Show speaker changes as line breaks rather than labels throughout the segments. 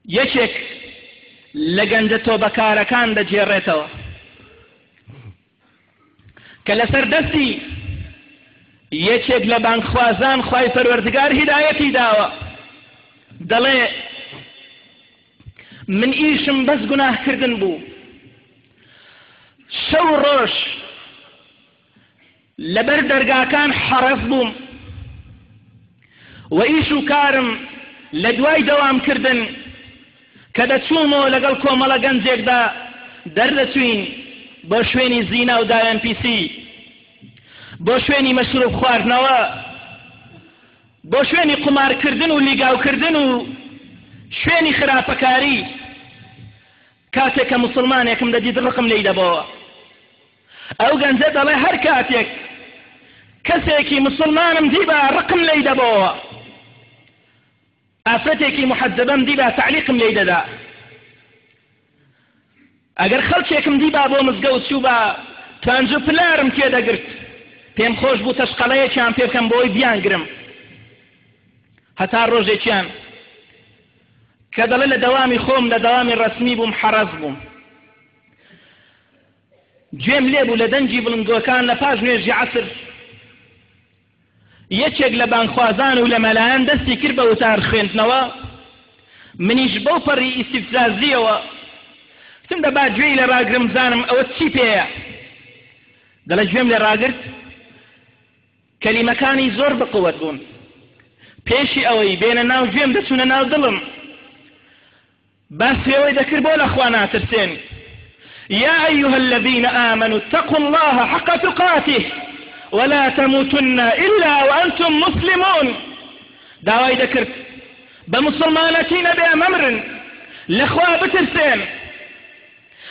یەکێک لە گەنجە تۆبەکارەکان دەجێڕێتەوە کە لەسەر دەستی یەکێک لە بانگخوازان خوای پەروەردگار هیدایەتی داوە دەڵێ من ئیشم بەس گوناهکردن بوو شەو ڕۆژ لەبەر دەرگاکان حەرەس بووم و ئیش و کارم لە دوای دەوامکردن کە دەچوومەوە لەگەڵ کۆمەڵە گەنجێکدا دەردەچوین بۆ شوێنی زینا و دایان پیسی بۆ شوێنی مەشروب خواردنەوە بۆ شوێنی قمارکردن و لیگاوکردن و شوێنی خراپەکاری کاتێک کە موسڵمانێکم دەدید ڕقم لێی دەبەوە ئەو گەنجە دەڵێ هەر کاتێک کەسێکی موسڵمانم دیبا ڕقم لێی دەبەوە ئافرەتێکی محەجەبەم دیبا تعلیقم لێی دەدا ئەگەر خەڵکێکم دیبا بۆ مزگەوت چوو بە توانج و پلارم تێدەگرت پێم خۆش بوو تەشقەڵەیەکیان پێ بکەم بۆی بیانگرم هەتا ڕۆژێکیان کە دەڵێ لە دەوامی خۆم لە دەوامی ڕەسمی بووم حەرەز بووم گوێم لێ بوو لە دەنجی بڵندگۆکان لە پاش نوێژی عەسر یەکێک لە بانگخوازان و لە مەلایەن دەستی کرد بە وتار خوێندنەوە منیش بەو پەڕی ئیستیفزازیەوە وتم دەبا گوێی لە ڕاگرم زانم ئەوە چی پێیە دەڵێ گوێم لێ ڕاگرت کەلیمەکانی زۆر بقوت بوون پێشی ئەوەی بێنە ناو گوێم دەچوونە ناو دڵم باسیەوەی دەکرد بۆ لەخوا ناترسێن يا أيها الذين آمنوا اتقوا الله حق تقاته ولا تموتن إلا وأنتم مسلمون داوای دەکرد بە مسلمانەتی نەبێ مەمرن لەخوا بترسێن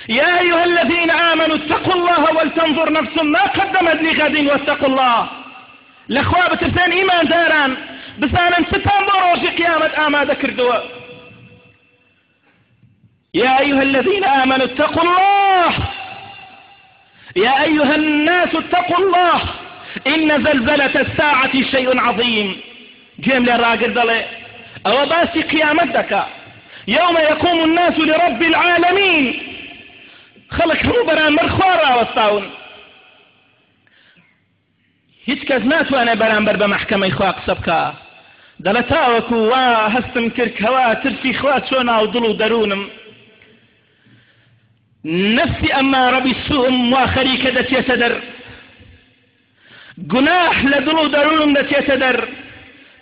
يا أيها الذين آمنوا اتقوا الله ولتنظر نفس ما قدمت لغد واتقوا الله لەخوا بترسێن ئیمان داران بزانن ستان بۆ ڕۆژی قیامەت ئامادە کردووە يا أيها الذين آمنوا اتقوا الله يا أيها الناس اتقوا الله إن زلزلة الساعة شيء عظيم جيم للراقر دلي أو باسي قيامتك يوم يقوم الناس لرب العالمين خلق روبرا مرخوارا والصاون هیچ کەس ناتوانێ بەرامبەر بە مەحکەمەی خوا قسە بکە دەڵێ تاوەکو وا هەستم کرد کەوا ترسی خوا چۆ ناو دڵ و دەروونم نفسی ئەمارە بیسووم وا خەریکە دەچێتە دەر گوناح لە دڵ و دەروونم دەچێتە دەر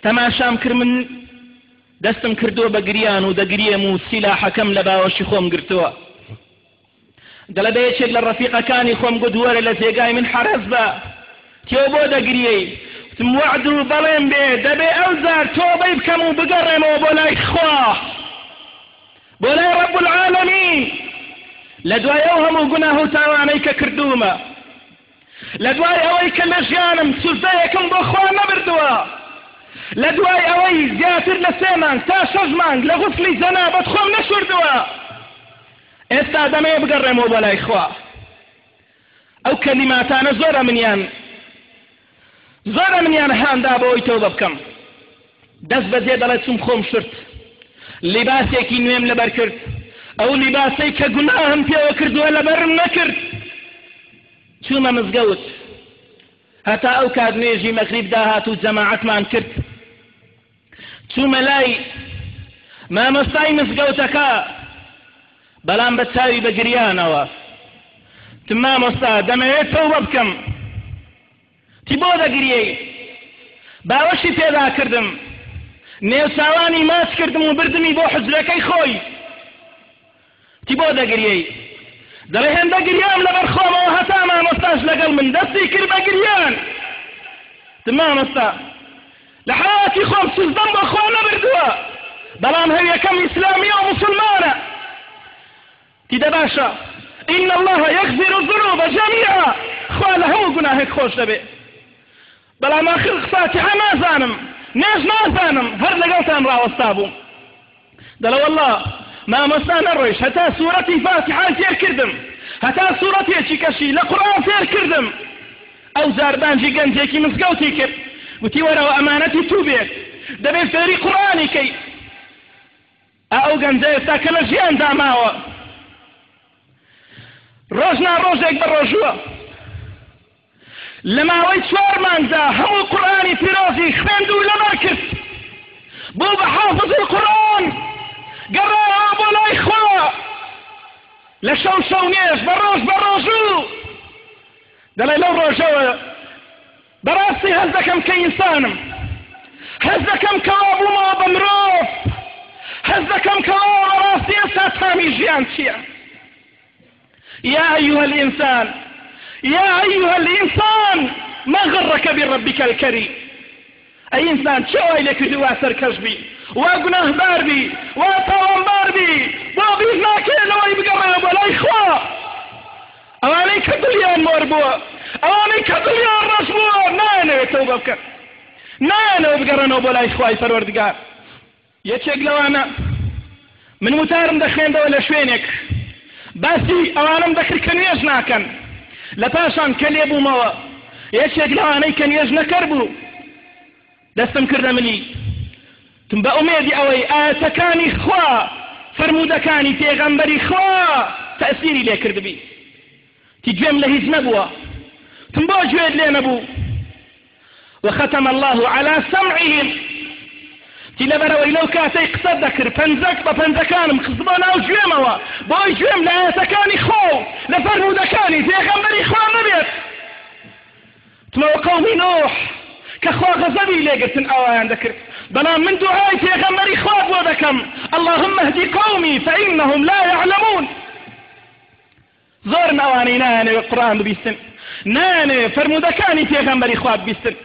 تەماشام کرد من دەستم کردووە بە گریان و دەگریم و سیلاحەکەم لە باوەشی خۆم گرتووە دەڵێ بە یەکێک لە ڕەفیقەکانی خۆم گوت وەرە لە جێگای من حەرەز بە تێو بۆ دەگریەی وتم وەعد و بەڵێم بێ دەبێ ئەو زار تۆبەی بکەم و بگەڕێمەوە بۆ لای خوا بۆ لای ڕەب العالەمین لە دوای ئەو هەموو گوناه و تاوانەی کە کردوومە لە دوای ئەوەی کە لە ژیانم سوزدەیەکم بۆ خوا نەبردووە لە دوای ئەوەی زیاتر لە 3 مانگ تا 6 مانگ لە غوسڵی جەنابەت خۆم نەشوردووە ئێستا دەمەیە بگەڕێمەوە بۆ لای خوا ئەو کەلیماتانە زۆرە منیان هاندا بۆی تۆبە بکەم دەست بەجێ دەڵێ چوم خۆم شرت لیباسێکی نوێم لەبەر کرد ئەو لیباسەی کە گوناهم پێوە کردووە لەبەرم نەکرد چوومە مزگەوت هەتا ئەو کات نوێژی مەغریب داهات و جەماعەتمان کرد چوومە لای مامۆستای مزگەوتەکە بەڵام بە چاوی بە گریانەوە تم مامۆستا دەمەوێت تۆبە بکەم تی بۆ دەگریەی باوەشی پێدا کردم نێوچاوانی ماچ کردم و بردمی بۆ حجرەکەی خۆی تی بۆ دەگریەی دەڵێ هێندە گریام لەبەر خۆمەوە هەتا مامۆستاش لەگەڵ من دەستی کرد بە گریان تم مامۆستا لە حەیاتی خۆم سوزدەم بە خۆ نەبردووە بەڵام هەویەکەم ئیسلامیە و موسڵمانە تی دەباشە إن الله يغفر الذنوب جميعا خوا لە هەموو گوناهێک خۆش دەبێ بەڵام آخر فاتحە نازانم نێژ نازانم هەر لەگەڵتان ڕاوەستا بووم دەڵێ وەڵڵا مامۆستا نەڕۆیش هەتا سوورەتی فاتحان فێر کردم هەتا سوورەتێکی کەشی لە قورئان فێر کردم ئەو زاربانجی گەنجێکی مزگەوتی کرد وتی وەرەوە ئەمانەتی تو بێت دەبێت فێری قورئانی کەی ئەو گەنجە ئێستا کە لە ژیان داماوە ڕۆژنا ڕۆژێک بە ڕۆژووە لە ماوەی 4 مانگدا هەموو قورئانی پیرۆزی خوێند و لەبەر کرد بوو بە حافظ القورئان گەڕاوە بۆ لای خوا لە شەو نێژ بە ڕۆژ بە ڕۆژوو دەڵێ لەو ڕۆژەوە بەڕاستی هەز دەکەم کە ئینسانم هەز دەکەم کەوا بوومەوە بە مرۆڤ هەز دەکەم کەوا بەڕاستی ئێستا تامی ژیان چییە يا أيها الإنسان ما غرك بربك الكريم أي إنسان شو إليك دوا سركش بي وقناه باربي وطوان باربي وابيز ناكين ويبقى ولا إخوة أوانيك دليان مربوع أوانيك دليان رسبوع نانا يتوبة بك نانا وبقرنا ولا إخوة فروردقار يتشك لوانا من متارم دخين دولة شوينك باسی ئەوانم دەکرد کە نوێژ ناکەن لە پاشان کە لێ بوومەوە یەکێک لەوانەی کە نوێژ نەکرد بوو دەستم کردە منی تم بە ئومێدی ئەوەی ئاەتەکانی خوا فەرموودەکانی پێغەمبەری خوا تەئسیری لێ کردبی تی گوێم لە هیچ نەبووە تم بۆ گوێت لێ نەبوو وختم الله على سمعهم تی لەبەرەوەی لەو کاتەی قسە دەکرد پەنجەک بە پەنجەکانم خزبۆ ناو گوێمەوە بۆی گوێم لە ئاەتەکانی خۆ لە فەرموودەکانی پێغەمبەری خوا نەبێت تمەوە قەومی نوح کە خوا غەزەبی لێگرتن ئەویان دەکرد بەڵام من دوعای پێغەمبەری خوا بۆ دەکەم اللهم اهدی قومی فإنهم لا يعلمون زۆرن ئەوانەی نایانەوێت قورئان ببیستن نایانەوێت فەرموودەکانی پێغەمبەری خوا ببیستن